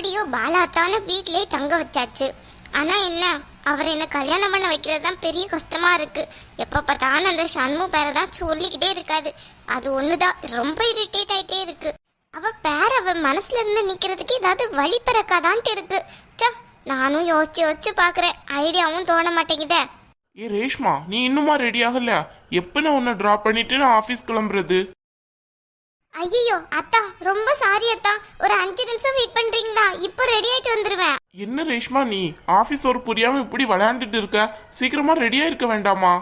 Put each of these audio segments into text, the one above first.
எப்படியோ பாலாத்தான வீட்லயே தங்க வச்சாச்சு. ஆனா என்ன, அவர் என்ன கல்யாணம் பண்ண வைக்கிறது தான் பெரிய கஷ்டமா இருக்கு. எப்ப பார்த்தாலும் அந்த சண்மு பேரை தான் சொல்லிக்கிட்டே இருக்காது. அது ஒண்ணுதான் ரொம்ப இரிட்டேட் ஆயிட்டே இருக்கு. அவ பேர அவ மனசுல இருந்து நிக்கிறதுக்கு ஏதாவது வழி பிறக்காதான்ட்டு இருக்கு. நானும் யோசிச்சு யோசிச்சு பாக்குறேன், ஐடியாவும் தோண மாட்டேங்குதே. ஏ ரேஷ்மா, நீ இன்னுமா ரெடி ஆகல? எப்ப நான் உன்னை டிராப் பண்ணிட்டு நான் ஆபீஸ் கிளம்புறது? ஐயோ அத்தா, ரொம்ப சாரி அத்தா, ஒரு 5 நிமிஷம் வெயிட் பண்றீங்களா? இப்போ ரெடி ஆயிட்டு வந்துருவேன். என்ன ரேஷ்மா, நீ ஆபீஸ் ஒரு புரியாம இப்படி விளையாண்டுட்டு இருக்க? சீக்கிரமா ரெடியா இருக்க வேண்டாமா?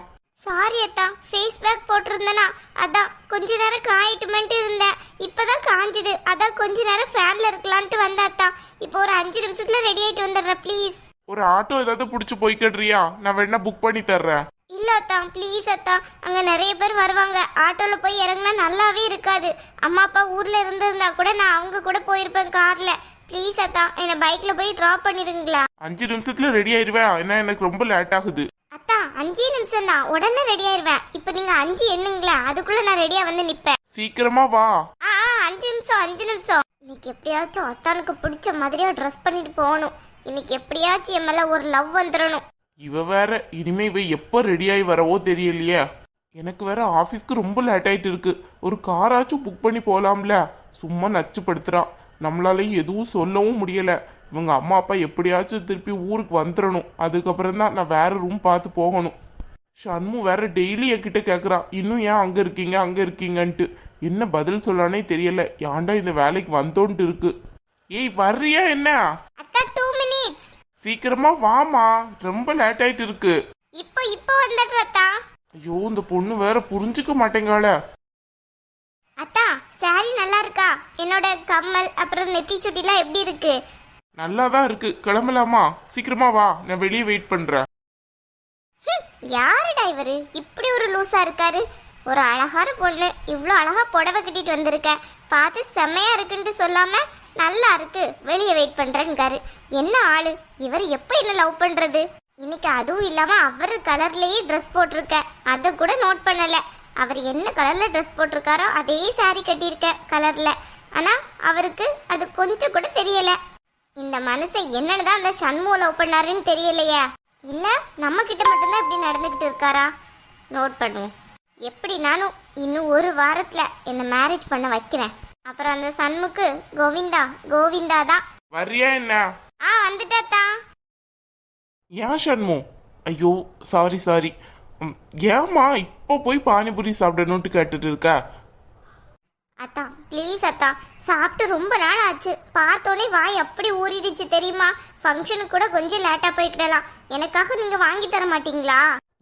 சாரி அத்தா, ஃபேஸ் பேக் போட்டிருந்தேனா அதான் கொஞ்ச நேரம் காயிட்டுமென்ட்டு இருந்தேன். இப்பதான் காஞ்சுது, அதான் கொஞ்ச நேரம் ஃபேன்ல இருக்கலான்ட்டு வந்தேன் அத்தா. இப்போ ஒரு 5 நிமிஷத்துல ரெடி ஆயிட்டு வந்துடுறேன் ப்ளீஸ். ஒரு ஆட்டோ ஏதாவது புடிச்சு போய்க்கிடுறியா? நான் வேணா புக் பண்ணி தர்றேன். இல்ல அத்தா ப்ளீஸ் அத்தா, அங்க நிறைய பேர் வருவாங்க. ஆட்டோல போய் இறங்கினா நல்லாவே இருக்காது. அம்மா அப்பா ஊர்ல இருந்திருந்தா கூட நான் அவங்க கூட போயிருப்பேன் கார்ல. ப்ளீஸ் அத்தா, என்ன பைக்ல போய் டிராப் பண்ணிடுங்களா? 5 நிமிஷத்துல ரெடி ஆயிருவேன். ஏன்னா எனக்கு ரொம்ப லேட் ஆகுது. அத்தா 5 நிமிஷம் தான், உடனே ரெடி ஆயிருவேன். இப்போ நீங்க 5 எண்ணுங்களா, அதுக்குள்ள நான் ரெடியா வந்து நிப்பேன். சீக்கிரமா வா. 5 நிமிஷம் 5 நிமிஷம். இன்னைக்கு எப்படியாச்சும் அத்தானுக்கு பிடிச்ச மாதிரியா ட்ரெஸ் பண்ணிட்டு போகணும். இன்னைக்கு எப்படியாச்சும் என் மேல ஒரு லவ் வந்துடணும். இவ வேற, இனிமே இவ எப்ப ரெடி ஆகி வரவோ தெரியலையே. எனக்கு வேற ஆபீஸ்க்கு ரொம்ப லேட் ஆயிட்டு இருக்கு. ஒரு காராச்சும் புக் பண்ணி போலாம்ல. சும்மா நச்சு படுத்துறா. நம்மளாலையும் எதுவும் சொல்லவும் முடியல. இவங்க அம்மா அப்பா எப்படியாச்சும் திருப்பி ஊருக்கு வந்துடணும். அதுக்கப்புறம் தான் நான் வேற ரூம் பார்த்து போகணும். ஷண்மு வேற டெய்லி என்கிட்ட கேட்குறா, இன்னும் ஏன் அங்கே இருக்கீங்க அங்கே இருக்கீங்கன்ட்டு. என்ன பதில் சொல்லானே தெரியல. ஏன்டா இந்த வேலைக்கு வந்தோன்ட்டு இருக்கு. ஏய் வர்றியா என்ன? அத்தா 2 மினிட்ஸ். சீக்கிரமா வாமா, ரொம்ப லேட் ஆயிட்டு இருக்கு. இப்போ வந்துடுறதா. ஐயோ, இந்த பொண்ணு வேற புரிஞ்சுக்க மாட்டேங்காள. அத்தா சாரி நல்லா இருக்கா? என்னோட கம்மல் அப்புறம் நெத்தி சுட்டிலாம் எப்படி இருக்கு? நல்லாதான் இருக்கு. கிளம்பலாமா? சீக்கிரமா வா, நான் வெளியே வெயிட் பண்றேன். யாருடா இவரு இப்படி ஒரு லூசா இருக்காரு? ஒரு அழகான பொண்ணு இவ்வளோ அழகா புடவை கட்டிட்டு வந்திருக்க, பார்த்து செம்மையா இருக்குன்ட்டு சொல்லாம நல்லா இருக்கு வெளியே வெயிட் பண்றேன்னுக்காரு. என்ன ஆளு இவர்? எப்போ என்ன லவ் பண்றது? இன்னைக்கு அதுவும் இல்லாம அவரு கலர்லயே ட்ரெஸ் போட்டிருக்க, அதை கூட நோட் பண்ணல. அவர் என்ன கலர்ல ட்ரெஸ் போட்டிருக்காரோ அதே சாரி கட்டியிருக்க கலர்ல. ஆனா அவருக்கு அது கொஞ்சம் கூட தெரியல. இந்த மனுஷன் என்னன்னுதான் அந்த சண்முக லவ் பண்ணாருன்னு தெரியலையா? இல்ல நம்ம கிட்ட மட்டும்தான் இப்படி நடந்துகிட்டு இருக்காரா? நோட் பண்ணுவோம். எப்படி நானும் இன்னும் ஒரு வாரத்துல என்ன மேரேஜ் பண்ண வைக்கிறேன். அப்புறம் அந்த சண்முக்கு கோவிந்தா கோவிந்தா தான். வரியா என்ன? வந்துட்டாத்தா. ஏன் ஷண்மு? ஐயோ சாரி. ஏமா இப்போ போய் பானிபூரி சாப்பிடணும்ட்டு கேட்டுட்டு இருக்க? அத்தா ப்ளீஸ் அத்தா, சாப்பிட்டு ரொம்ப நாள் ஆச்சு. பார்த்தோன்னே வாய் அப்படி ஊறிடுச்சு தெரியுமா? ஃபங்க்ஷனுக்கு கூட கொஞ்சம் லேட்டா போய்க்கிடலாம். எனக்காக நீங்க வாங்கி தர மாட்டீங்களா?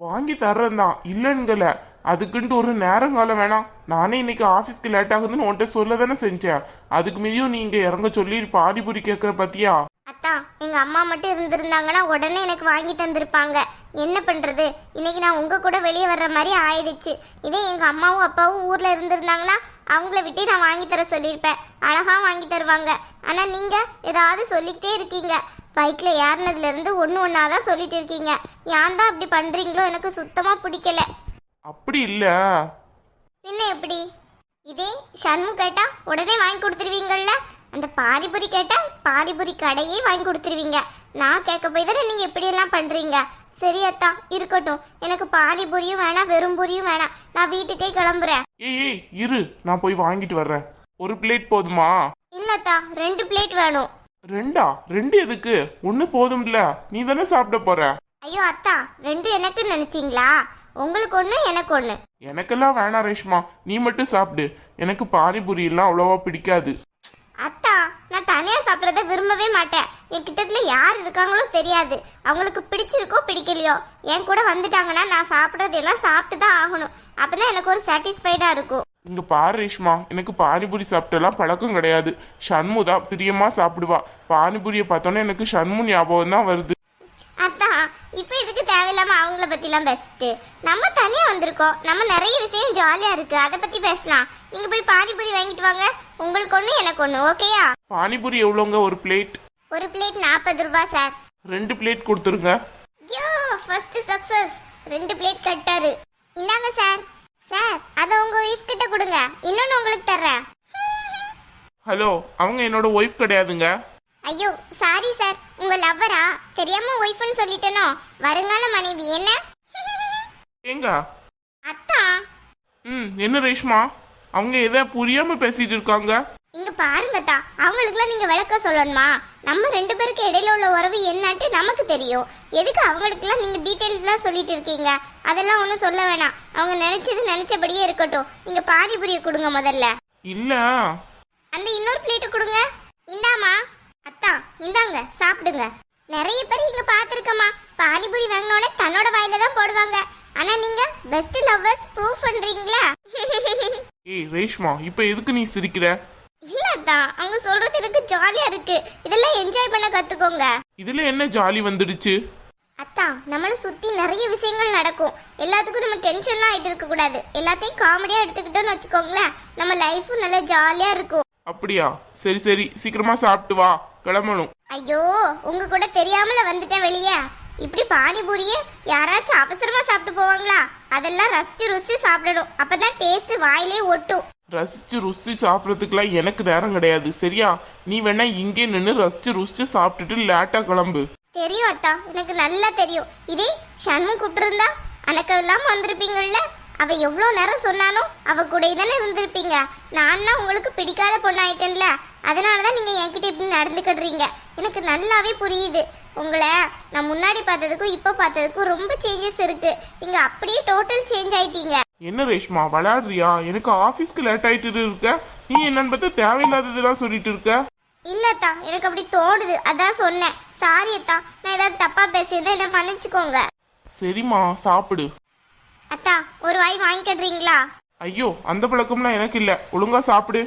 வாங்கி தர்றேன் தான், இல்லைன்னுல. அதுக்குன்ட்டு ஒரு நேரங்காலம் வேணாம். நானே இன்னைக்கு ஆஃபீஸ்க்கு லேட் ஆகுதுன்னு உன்கிட்ட சொல்ல தானே செஞ்சேன். அதுக்கு மீதியும் நீ இங்க இறங்க சொல்லி பானிபூரி கேட்குற பத்தியா? அத்தா எங்க அம்மா மட்டும் இருந்திருந்தாங்கன்னா உடனே எனக்கு வாங்கி தந்திருப்பாங்க. என்ன பண்றது, இன்னைக்கு நான் உங்க கூட வெளியே வர்ற மாதிரி ஆயிடுச்சு. இதே எங்க அம்மாவும் அப்பாவும் ஊர்ல இருந்திருந்தாங்கன்னா அவங்கள விட்டு நான் வாங்கி தர சொல்லியிருப்பேன். அழகா வாங்கி தருவாங்க. ஆனா நீங்க ஏதாவது சொல்லிக்கிட்டே இருக்கீங்க. பைக்ல ஏறினதுல இருந்து ஒன்னாதான் சொல்லிட்டு இருக்கீங்க. ஏன் தான் அப்படி பண்றீங்களோ எனக்கு சுத்தமா பிடிக்கல. அப்படி இல்ல. என்ன எப்படி? இதே ஷண்மு கேட்டா உடனே வாங்கி கொடுத்துருவீங்கல்ல. அந்த பானிபூரி கேட்டா பானிபூரி கடையே வாங்கி கொடுத்துருவீங்க. நான் கேட்க போய் தானே நீங்க எப்படி எல்லாம் பண்றீங்க. சரி அத்தா இருக்கட்டும், எனக்கு பானிபூரியும் வேணாம் வெறும் பூரியும் வேணாம். நான் வீட்டுக்கே கிளம்புறேன். ஏய் இரு, நான் போய் வாங்கிட்டு வர்றேன். ஒரு பிளேட் போதுமா? இல்லத்தா 2 பிளேட் வேணும். 2? 2 எதுக்கு? 1 போதும்ல. நீ தானே சாப்பிட போற. ஐயோ அத்தா 2 எனக்கு நினைச்சீங்களா? உங்களுக்கு 1 எனக்கு 1. எனக்கெல்லாம் வேணாம் ரேஷ்மா, நீ மட்டும் சாப்பிடு. எனக்கு பானிபூரி எல்லாம் அவ்வளவா பிடிக்காது. அத்தா நான் தனியா சாப்பிட்றத விரும்பவே மாட்டேன். என் கிட்டத்துல யார் இருக்காங்களோ தெரியாது. அவங்களுக்கு பிடிச்சிருக்கோ பிடிக்கலையோ என் கூட வந்துட்டாங்கன்னா நான் சாப்பிட்றதெல்லாம் சாப்பிட்டு தான் ஆகணும். அப்பதான் எனக்கு ஒரு சாட்டிஸ்ஃபைடா இருக்கும். இங்க பாரு ரேஷ்மா, எனக்கு பானிபூரி சாப்பிட்டெல்லாம் பழக்கம் கிடையாது. ஷண்மு தான் பிரியமா சாப்பிடுவா. பானிபூரியை பார்த்தோன்னே எனக்கு ஷண்மு ஞாபகம் தான் வருது. அத்தா இப்போ இதுக்கு தேவையில்லாம அவங்கள பத்திலாம் பேசிட்டு நம்ம தனியா வந்திருக்கோம். நம்ம நிறைய விஷயம் ஜாலியா இருக்கு, அதை பத்தி பேசலாம். நீங்க போய் பானிபூரி வாங்கிட்டு வாங்க. உங்களுக்கு 1 எனக்கு 1. ஓகேயா? பானிபூரி எவ்வளோங்க ஒரு பிளேட்? ஒரு பிளேட் 40 ரூபாய் சார். 2 பிளேட் கொடுத்துருங்க. யோ ஃபர்ஸ்ட் சக்சஸ். 2 பிளேட் கட்டாரு. இந்தாங்க சார். சார் அதை உங்க ஒய்ஃப் கிட்ட கொடுங்க. இன்னொன்னு உங்களுக்கு தர்றேன். ஹலோ, அவங்க என்னோட ஒய்ஃப் கிடையாதுங்க. ஐயோ சாரி சார், உங்க லவ்வரா தெரியாம ஒய்ஃப்னு சொல்லிட்டேனோ. வருங்கால மனைவி என்ன? ஏங்க அத்தா என்ன ரேஷ்மா, அவங்க எதை புரியாம பேசிட்டு இருக்காங்க? இங்க பாருங்கத்தா, அவங்களுக்குலாம் நீங்க விளக்க சொல்லணுமா? நம்ம ரெண்டு பேருக்கு இடையில உள்ள உறவு என்னன்ட்டு நமக்கு தெரியும். எதுக்கு அவங்களுக்குலாம் நீங்க டீடைல்ஸ்லாம் சொல்லிட்டு இருக்கீங்க? அதெல்லாம் ஒன்றும் சொல்ல வேணாம். அவங்க நினைச்சது நினைச்சபடியே இருக்கட்டும். நீங்க பானிபூரியை கொடுங்க முதல்ல. இல்ல அந்த இன்னொரு பிளேட் கொடுங்க. இந்தாமா அத்தா, இந்தாங்க சாப்பிடுங்க. நிறைய பேர் இங்க பாத்துருக்கமா, பானிபூரி வாங்கினோடனே தன்னோட வாயில தான் போடுவாங்க. ஆனா நீங்க பெஸ்ட் லவ்வர்ஸ் ப்ரூவ் பண்றீங்களா? ஏய் ரேஷ்மா, இப்ப எதுக்கு நீ சிரிக்கிற? இல்லத்தா, அவங்க சொல்றது எனக்கு ஜாலியா இருக்கு. இதெல்லாம் என்ஜாய் பண்ண கத்துக்கோங்க. இதுல என்ன ஜாலி வந்துடுச்சு? அத்தா, நம்மளை சுத்தி நிறைய விஷயங்கள் நடக்கும். எல்லாத்துக்கும் நம்ம டென்ஷன்லாம் ஆயிட்டு இருக்க கூடாது. எல்லாத்தையும் காமெடியா எடுத்துக்கிட்டோம்னு வச்சுக்கோங்களேன், நம்ம லைஃபும் நல்லா ஜாலியா இருக்கும். அப்படியா? சரி சரி, சீக்கிரமா சாப்பிட்டு வா, கிளம்பணும். ஐயோ, உங்க கூட தெரியாமல வந்துட்டேன் வெளியே. இப்படி பானிபூரியே யாராச்சும் அவசரமா சாப்பிட்டு போவாங்களா? அதெல்லாம் ரசிச்சு ருசிச்சு சாப்பிடணும். அப்பதான் டேஸ்ட் வாயிலே ஒட்டும். ரசிச்சு ருசிச்சு சாப்பிடறதுக்குலாம் எனக்கு நேரம் கிடையாது, சரியா? நீ வேணா இங்கே நின்று ரசிச்சு ருசிச்சு சாப்பிட்டுட்டு லேட்டா கிளம்பு. தெரியும் அத்தா, எனக்கு நல்லா தெரியும். இதே ஷண்மும் கூப்பிட்டுருந்தா அனக்க இல்லாம வந்திருப்பீங்கல்ல. அவ எவ்வளவு நேரம் சொன்னாலும் அவ கூட தானே இருந்திருப்பீங்க. நான் தான் உங்களுக்கு பிடிக்காத பொண்ணாயிட்டேன்ல, அதனாலதான் நீங்க என்கிட்ட இப்படி நடந்துக்கிடுறீங்க. எனக்கு நல்லாவே புரியுது. உங்களை நான் முன்னாடி பார்த்ததுக்கும் இப்ப பார்த்ததுக்கும் ரொம்ப சேஞ்சஸ் இருக்கு. நீங்க அப்படியே டோட்டல் சேஞ்ச் ஆயிட்டீங்க. என்ன ரேஷ்மா விளையாடுறியா? எனக்கு ஆபீஸ்க்கு லேட் ஆயிட்டு இருக்க, நீ என்னன்னு பார்த்தா தேவையில்லாததெல்லாம் சொல்லிட்டு இருக்க. இல்லத்தா, எனக்கு அப்படி தோணுது, அதான் சொன்னேன். சாரி அத்தா, நான் ஏதாவது தப்பா பேசியிருந்தா என்ன மன்னிச்சுக்கோங்க. சரிம்மா சாப்பிடு. அத்தா, ஒரு வாய் வாங்கிக்கிறீங்களா? ஐயோ, அந்த பழக்கம்லாம் எனக்கு இல்ல, ஒழுங்கா சாப்பிடு.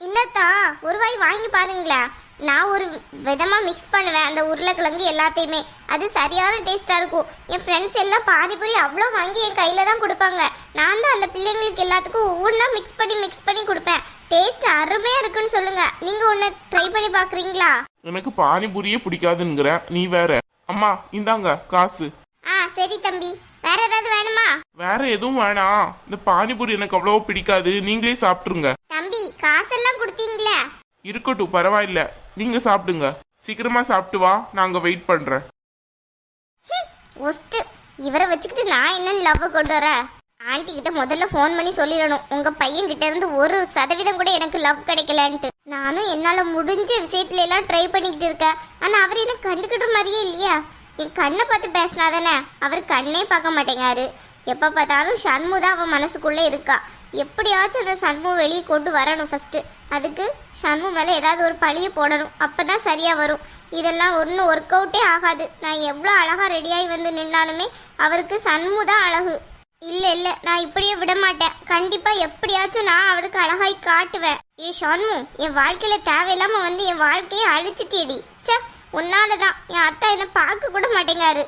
இல்லத்தா, ஒரு வாய் வாங்கி பாருங்களேன். நான் ஒரு விதமா மிக்ஸ் பண்ணுவேன் அந்த உருளைக்கிழங்கு எல்லாத்தையுமே. அது சரியான டேஸ்டா இருக்கும். என் ஃப்ரெண்ட்ஸ் எல்லாம் பானிபூரி அவ்வளோ வாங்கி என் கையில தான் கொடுப்பாங்க. நான் தான் அந்த பிள்ளைங்களுக்கு எல்லாத்துக்கும் ஒவ்வொன்றா மிக்ஸ் பண்ணி கொடுப்பேன். டேஸ்ட் அருமையா இருக்குன்னு சொல்லுங்க. நீங்க ஒன்று ட்ரை பண்ணி பாக்குறீங்களா? எனக்கு பானிபூரியே பிடிக்காதுங்கிற நீ வேற. அம்மா இந்தாங்க காசு. சரி தம்பி, வேற ஏதாவது வேணுமா? வேற எதுவும் வேணாம், இந்த பானிபூரி எனக்கு அவ்வளவோ பிடிக்காது, நீங்களே சாப்பிட்டுருங்க. தம்பி, காசெல்லாம் கொடுத்தீங்களே? இருக்கட்டும், பரவாயில்ல, நீங்க சாப்பிடுங்க. சீக்கிரமா சாப்பிட்டு வா, நாங்க வெயிட் பண்றேன். இவரை வச்சுக்கிட்டு நான் என்னன்னு லவ் கொண்டு வர? ஆண்டி கிட்ட முதல்ல ஃபோன் பண்ணி சொல்லிடணும், உங்க பையன் கிட்ட இருந்து 1% கூட எனக்கு லவ் கிடைக்கலன்ட்டு. நானும் என்னால முடிஞ்ச விஷயத்துல எல்லாம் ட்ரை பண்ணிக்கிட்டு இருக்கேன். ஆனா அவர் எனக்கு கண்டுக்கிட்ட மாதிரியே இல்லையா? என் கண்ணை பார்த்து பேசினாதானே. அவர் கண்ணே பார்க்க மாட்டேங்காரு. எப்ப பார்த்தாலும் ஷண்மு தான் அவன் மனசுக்குள்ள இருக்கா. எப்படியாச்சும் அந்த ஷண்மு வெளியே கொண்டு வரணும் ஃபர்ஸ்ட். அதுக்கு ஷண்மு மேல ஏதாவது ஒரு பழிய போடணும், அப்பதான் சரியா வரும். இதெல்லாம் ஒன்றும் ஒர்க் அவுட்டே ஆகாது. நான் எவ்வளோ அழகா ரெடியாகி வந்து நின்னாலுமே அவருக்கு ஷண்மு தான் அழகு. இல்ல நான் இப்படியே விட மாட்டேன். கண்டிப்பா எப்படியாச்சும் நான் அவருக்கு அழகாய் காட்டுவேன். ஷண்மு, என் வாழ்க்கையில தேவையில்லாம வந்து என் வாழ்க்கையை அழிச்சிட்டேடி. சே, உன்னாலதான் என் அத்தா என்ன பார்க்க கூட மாட்டேங்காரு.